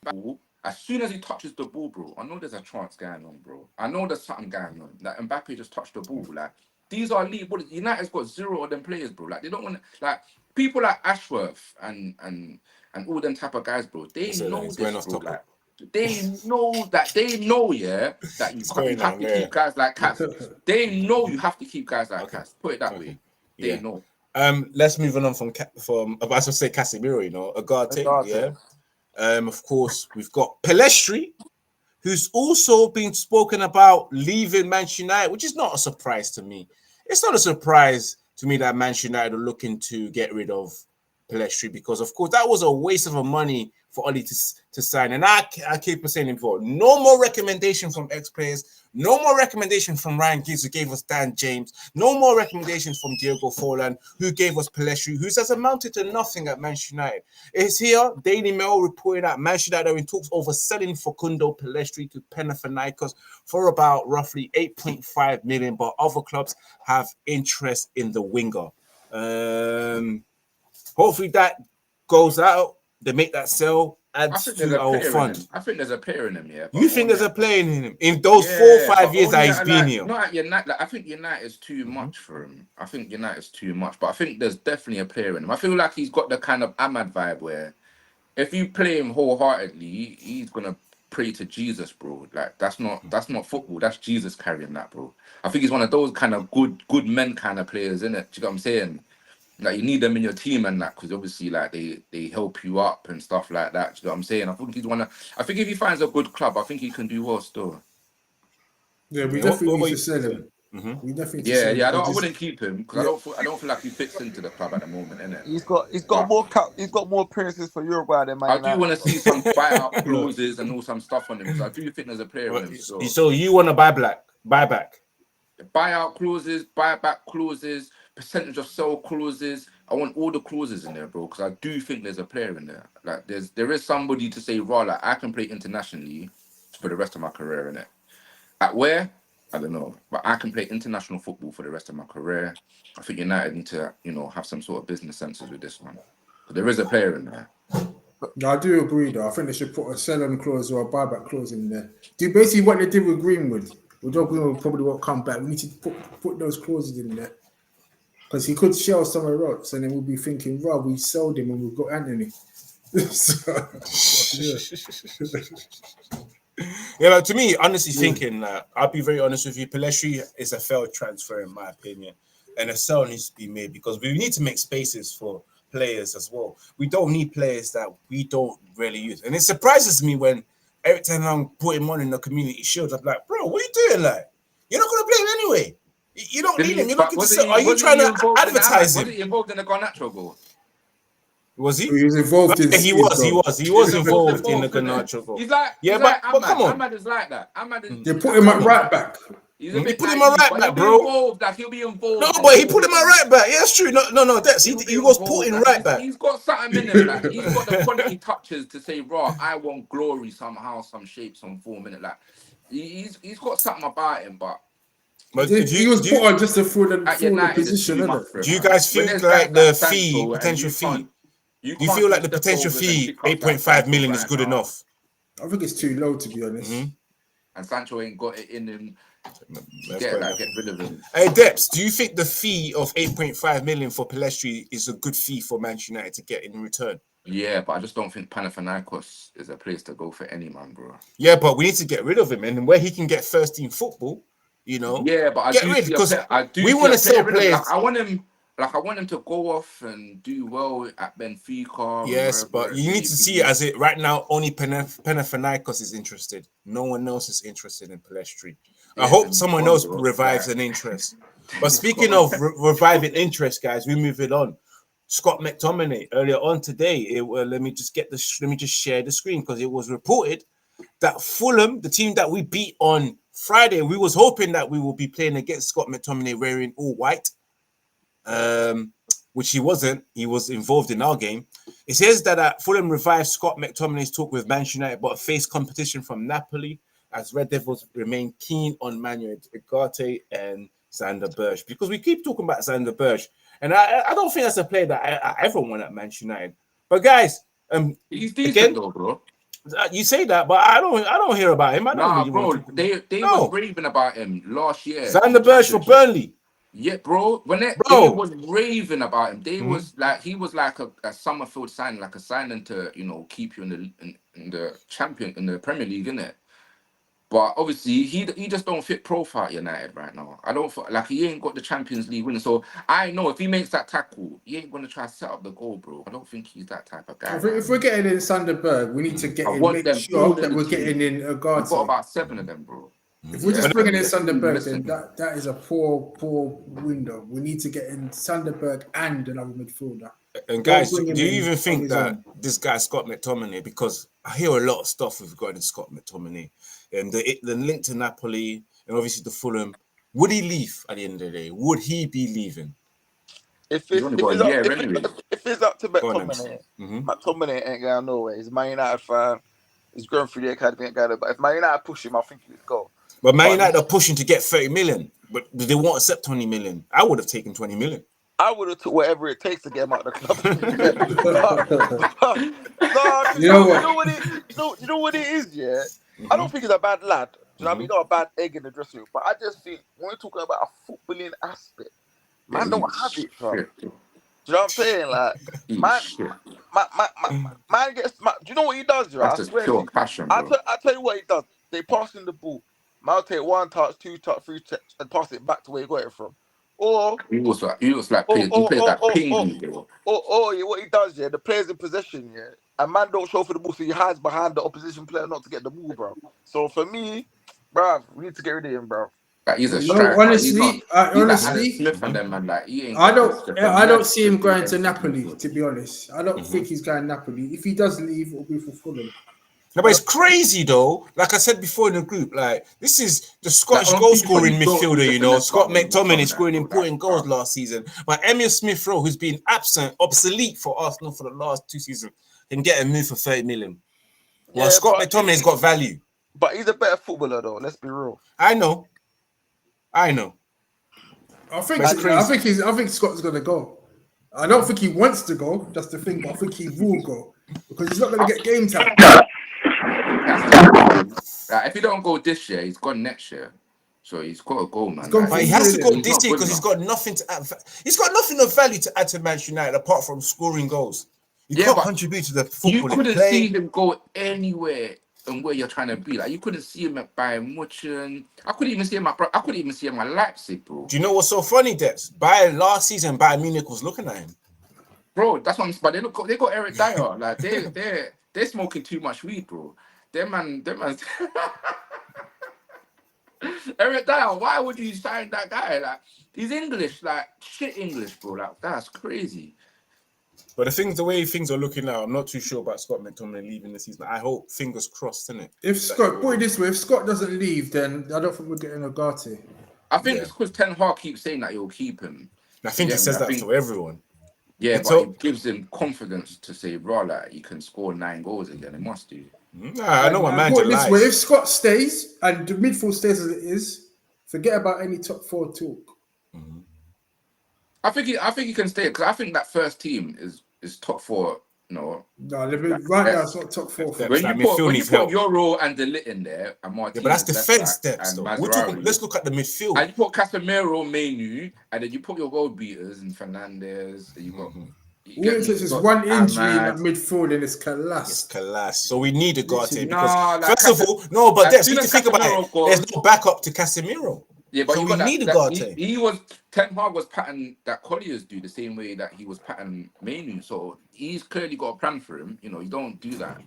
ball, as soon as he touches the ball, bro, I know there's a chance going on, bro. I know there's something going on. Like, Mbappe just touched the ball. Like, these are league ballers. United's got zero of them players, bro. Like, they don't want to, like, people like Ashworth and all them type of guys, bro. They
So
know
it's going
this,
off
bro.
topic.
Like, they know, yeah, that
It's
you
going
have
on,
to
yeah.
keep guys like Cass. They know you have to keep guys like Cass. Put it that way. They
Yeah.
know.
Let's move on from I was to say Casemiro, you know, Ugarte, yeah. Of course, we've got Pellistri, who's also been spoken about leaving Manchester United, which is not a surprise to me. It's not a surprise to me that Manchester United are looking to get rid of Pellistri because, of course, that was a waste of money for Oli to sign. And I keep saying it before, no more recommendation from ex-players, no more recommendation from Ryan Giggs, who gave us Dan James, no more recommendations from Diego Forlan, who gave us Pellistri, who has amounted to nothing at Manchester United. It's here, Daily Mail reporting that Manchester United are in talks over selling Facundo Pellistri to Panathinaikos for about roughly 8.5 million, but other clubs have interest in the winger. Hopefully that goes out. They make that sell,
I
adds
think there's
to
a
our
player in
fund.
him. I think there's a player in him, yeah.
You
But
think
only
there's a player in him in those 4 or 5 years that he's been here?
Not at United. Like, I think United's too much for him. I think United's too much, but I think there's definitely a player in him. I feel like he's got the kind of Ahmad vibe where if you play him wholeheartedly, he's gonna pray to Jesus, bro. Like that's not football. That's Jesus carrying that, bro. I think he's one of those kind of good men kind of players, isn't it? Do you get what I'm saying? Like you need them in your team and that because obviously like they help you up and stuff like that. Do you know what I'm saying? I think if he finds a good club, I think he can do well still.
Yeah, we
Yeah,
definitely
what
need
were
to
you
sell
saying?
him. We definitely need to
Yeah,
sell him.
I wouldn't keep him because I don't feel like he fits into the club at the moment, innit?
He's got more appearances for Uruguay than Man
I do
United.
want to see some buyout clauses and all some stuff on him because I do think there's a player in him.
So you want to buy back?
Buyout clauses, buyback clauses, percentage of sell clauses. I want all the clauses in there, bro, because I do think there's a player in there. Like there is somebody to say, raw, like I can play internationally for the rest of my career, innit? At where? I don't know. But I can play international football for the rest of my career. I think United need to, have some sort of business senses with this one. But there is a player in there.
No, I do agree though. I think they should put a sell-on clause or a buyback clause in there. Do basically what they did with Greenwood. Greenwood probably won't come back. We need to put those clauses in there. Because he could shell somewhere else and then we'll be thinking, right, we sold him and we've got Anthony.
Yeah, like, to me, honestly thinking, I'll be very honest with you, Pellistri is a failed transfer in my opinion, and a sell needs to be made because we need to make spaces for players as well. We don't need players that we don't really use, and it surprises me when every time I put him on in the community shield, I'm like, bro, what are you doing? Like, you're not gonna play him anyway. You don't need him. You're not going to sell. Are you trying to advertise him?
Was he involved in the Garnacho goal?
Was he?
He was involved in.
He was involved in the Garnacho goal.
He's like,
but come on.
Ahmad is like that.
They put him at right back.
He's a bit
put him at right back, bro.
He'll be involved.
No, but he put him at right back. Yeah, that's true. No, that's he was putting right back.
He's got something in him. Like, he's got the quality touches to say, raw, I want glory somehow, some shape, some form in it. Like he's got something about him, but
he was put on just to fill the position.
Do you guys feel like the fee, potential fee? Do you feel like the potential fee, 8.5 million, is good enough?
I think it's too low, to be honest.
And Sancho ain't got it in him. Get rid of him.
Hey, Deps, do you think the fee of 8.5 million for Pellistri is a good fee for Manchester United to get in return?
Yeah, but I just don't think Panathinaikos is a place to go for any man, bro.
Yeah, but we need to get rid of him, and where he can get first team football,
Yeah, but I do
we want to sell players.
I want him to go off and do well at Benfica.
Yes, but you need to see it as it right now. Only Panathinaikos is interested. No one else is interested in Pellistri. I hope someone else revives an interest. But speaking of reviving interest, guys, we're moving on. Scott McTominay earlier on today. Let me just share the screen because it was reported that Fulham, the team that we beat on Friday, we was hoping that we will be playing against Scott McTominay wearing all white. Which he wasn't. He was involved in our game. It says that Fulham revived Scott McTominay's talk with Manchester United, but faced competition from Napoli as Red Devils remain keen on Manuel Ugarte and Sander Berge. Because we keep talking about Sander Berge, and I don't think that's a player that I ever won at Manchester United. But guys,
he's decent though, bro.
You say that, but I don't hear about him.
They was raving about him last year.
Sander Berge for Burnley.
Yeah, bro. They was raving about him. They was like he was like a Summerfield signing, like a signing to keep you in the champion in the Premier League, innit? But obviously he just don't fit profile at United right now. I don't feel like he ain't got the Champions League winning. So I know if he makes that tackle, he ain't gonna try to set up the goal, bro. I don't think he's that type of guy.
If we're getting in Sunderberg, we need to make sure that we're getting in Ugarte.
We've got about 7 of them, bro.
If we're just bringing in Sunderberg, then that is a poor window. We need to get in Sunderberg and another midfielder.
And guys, do you even think that this guy Scott McTominay? Because I hear a lot of stuff regarding Scott McTominay and the link to Napoli and obviously the Fulham. Would he leave at the end of the day? Would he be leaving?
If it's up to McTominay, McTominay ain't going nowhere. He's a Man United fan. He's going through the academy, ain't going. But if Man United push him, I think he would go.
But Man United are pushing to get 30 million, but they won't accept 20 million. I would have taken 20 million.
I would have took whatever it takes to get him out of the club. You know what it is, yeah? I don't think he's a bad lad. Do you know what I mean? Not a bad egg in the dressing room. But I just think when we're talking about a footballing aspect, man don't have it, fam. Do you know what I'm saying? Like, man gets. Do you know what he does, right?
That's just pure passion, bro.
I tell you what he does. They pass him the ball. Man will take 1 touch, 2 touch, 3 touch, and pass it back to where he got it from. Or
he was like he plays that ping, bro.
Or what he does, yeah, the player's in possession, yeah, and man don't show for the ball, so he hides behind the opposition player not to get the ball, bro. So for me, bro, we need to get rid of him, bro.
Like he's a
You know,
striker. He's not.
honestly,
He's like Alan Smith and them, man. Like he ain't
I
got the,
don't,
the
I don't
finesse
see
to
him
do
going to
everything
Napoli.
he
To
could.
be honest, I don't think he's going Napoli. If he does leave, it'll be for Fulham.
No, but it's crazy though. Like I said before in the group, like this is the Scottish
Like, on
goal
FIFA,
scoring
you don't do
midfielder.
the
You know,
finesse
Scott
part when you're
McTominay
McTominay,
scoring
bro.
important
Like,
goals last season. But Emil Smith Rowe, who's been absent, obsolete for Arsenal for the last 2 seasons, can get a move for 30 million. Well,
Yeah,
Scott McTominay's got value.
but he's a better footballer though. Let's be real.
I know.
I think,
But it's crazy.
I think Scott's gonna go. I don't think he wants to go. That's the thing, but I think he will go because he's not gonna get game time.
That's the like, if he don't go this year, he's gone next year. So he's got to go, man.
gone
Like,
for
But he
a
has
year
to
then.
go
he's
this
not
year
good
because he's
enough.
got nothing to add. He's got nothing of value to add to Manchester United apart from scoring goals. He
Yeah,
can't
but
contribute to the
you
football
couldn't
play.
see him go anywhere and where you're trying to be. Like you couldn't see him at Bayern Munich. I couldn't even see him at. I couldn't even see him at Leipzig, bro.
Do you know what's so funny, Dex? By last season, Bayern Munich was looking at him.
Bro, that's what I'm. But they got Eric Dyer. Like they're smoking too much weed, bro. Them man. Eric Dyer. Why would you sign that guy? Like he's English, like shit English, bro. Like that's crazy.
But the way things are looking now, I'm not too sure about Scott McTominay leaving the season. I hope, fingers crossed, innit?
If Scott, put it this way, if Scott doesn't leave, then I don't think we're getting Ugarte.
I think it's because Ten Hag keeps saying that he'll keep him.
I think he says that to everyone.
Yeah, but it gives him confidence to say, bro, like he can score 9 goals again. It must do.
Nah, I know my manager
Put it this way, if
lies.
Scott stays and the midfield stays as it is, forget about any top 4 talk.
I think he can stay because I think that first team is top 4. No,
Right now it's not top 4.
That-
when
that
you put
midfield needs help.
Euro and De Ligt in there and
Yeah,
Martinez,
but that's defense
left back,
steps,
and
though. Let's
Mazraoui,
look at the midfield.
and you put Casemiro, Menu, and then you put your goal beaters and Fernandez. And you got. You
All
get
it
me?
takes is
You got
one injury in that
Ahmad.
midfield and it's
It's
collapsed.
Kalas. So we need Ugarte because,
Nah, like
first of all, no, but
as
Dex,
soon
you need
as
to think about
Casemiro
it.
goes-
There's no backup to Casemiro.
Yeah, but
So
you
we
got
need
that
Ugarte.
he was Ten Hag was patting that Colliers do the same way that he was patting Manu. So he's clearly got a plan for him. You know, you don't do that.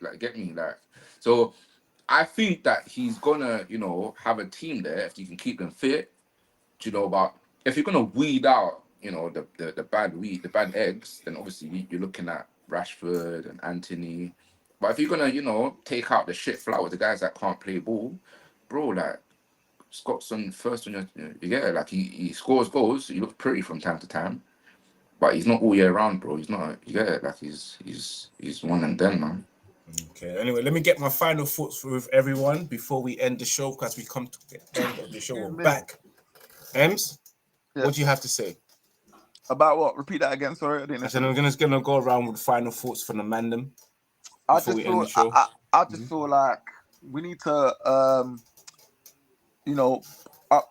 Like, get me? Like, so I think that he's gonna, have a team there if you can keep them fit. But if you're gonna weed out, the bad eggs, then obviously you're looking at Rashford and Anthony. But if you're gonna, take out the shit flower, the guys that can't play ball, bro, like Scott's on first on your like he scores goals. He looks pretty from time to time, but he's not all year round, bro. He's not. Like he's one and done, man.
Okay, anyway, let me get my final thoughts with everyone before we end the show because we come to the end of the show. We're back. Ems, what do you have to say?
About what? Repeat that again. Sorry, I didn't.
I said I'm gonna go around with final thoughts from the mandem.
I just feel. I just feel like we need to,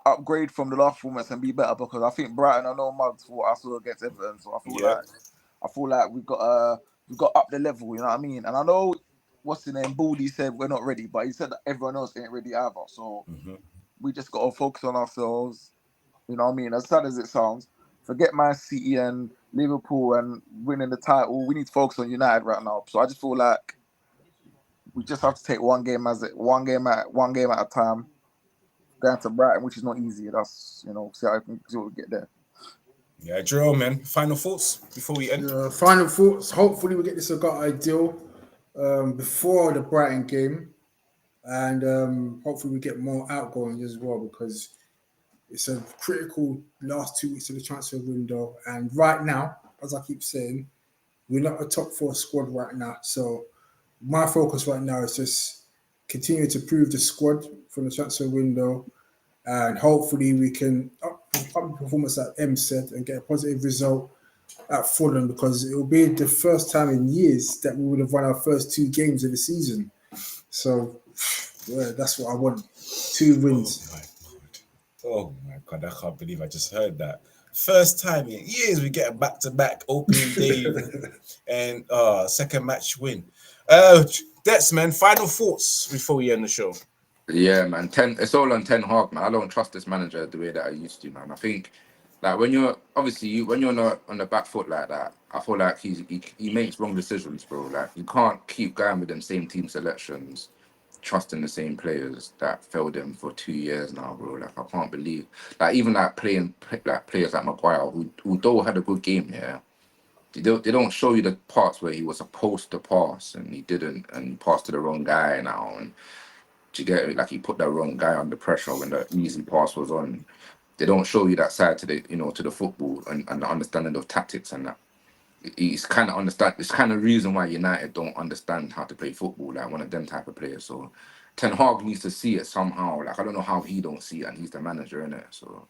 upgrade from the last performance and be better because I think Brighton. I know mugs for what I saw against Everton, so I feel like we got up the level. You know what I mean? And I know what's the name. Baldy said we're not ready, but he said that everyone else ain't ready either. So we just got to focus on ourselves. You know what I mean? As sad as it sounds, forget Man City and Liverpool and winning the title. We need to focus on United right now. So I just feel like we just have to take one game at a time. Going to Brighton, which is not easy. That's see how we get there.
Yeah, Jerome, man. Final thoughts before we end.
Final thoughts. Hopefully we get this Ugarte deal before the Brighton game, and hopefully we get more outgoing as well because it's a critical last 2 weeks of the transfer window. And right now, as I keep saying, we're not a top 4 squad right now. So my focus right now is just continue to prove the squad from the transfer window, and hopefully we can up the performance that M said and get a positive result at Fulham because it will be the first time in years that we would have won our first 2 games of the season. So that's what I want. 2 wins.
Oh my God, I can't believe I just heard that. First time in years we get a back-to-back opening day and second match win. That's man. Final thoughts before we end the show.
Yeah, man. It's all on Ten Hag, man. I don't trust this manager the way that I used to, man. I think, like when you're on the back foot like that, I feel like he makes wrong decisions, bro. Like you can't keep going with them same team selections trusting the same players that failed him for 2 years now, bro. Like I can't believe, like even like players like Maguire, who although had a good game, yeah, they don't show you the parts where he was supposed to pass and he didn't, and he passed to the wrong guy now, and do you get it? Like he put that wrong guy under pressure when the easy pass was on. They don't show you that side to the to the football and the understanding of tactics and that. It's kind of understand. It's kind of reason why United don't understand how to play football, like one of them type of players. So Ten Hag needs to see it somehow. Like I don't know how he don't see it, and he's the manager in it. So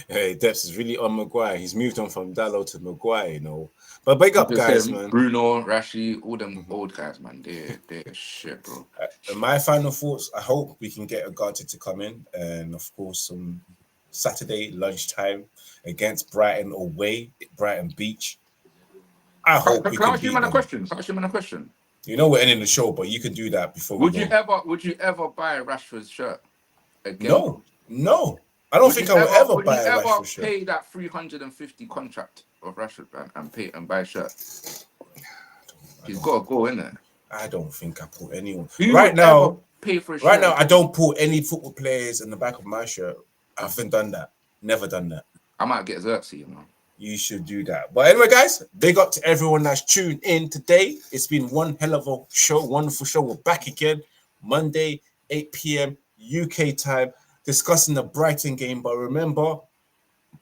Hey, Depps is really on Maguire. He's moved on from Dallo to Maguire, But big up,
I'm just
guys,
saying,
man.
Bruno, Rashi, all them old guys, man, they're shit, bro.
And my final thoughts, I hope we can get Ugarte to come in. And, of course, Saturday lunchtime against Brighton away, Brighton Beach. I hope we
Can I
can
ask you
beat
man a
them.
question? Can I ask you man a question?
We're ending the show, but you can do that before we go.
Would you ever buy Rashford's shirt again?
No. I don't think I will ever buy a Rashford shirt.
Pay that 350 contract of Rashford and buy a shirt? He's got to go, innit?
I don't think I put anyone.
Who
Right
would
now,
ever pay for a shirt
I
again?
don't put any football players in the back of my shirt. I haven't done that. Never done that.
I might get Xerxes, man.
You should do that. But anyway, guys, big up to everyone that's tuned in today. It's been one hell of a show, wonderful show. We're back again Monday, 8 p.m. UK time, discussing the Brighton game. But remember,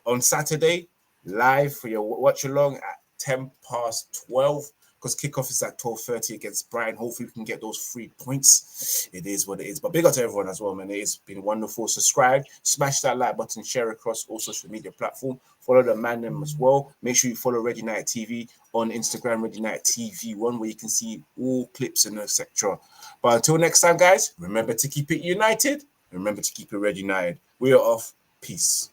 on Saturday, live for your watch along at 12:10, because kickoff is at 12:30 against Brighton. Hopefully, we can get those 3 points. It is what it is. But big up to everyone as well, man. It's been wonderful. Subscribe, smash that like button, share across all social media platforms. Follow the man them as well. Make sure you follow Red United TV on Instagram, Red United TV1, where you can see all clips and etc. But until next time, guys, remember to keep it united. Remember to keep it Red United. We are off. Peace.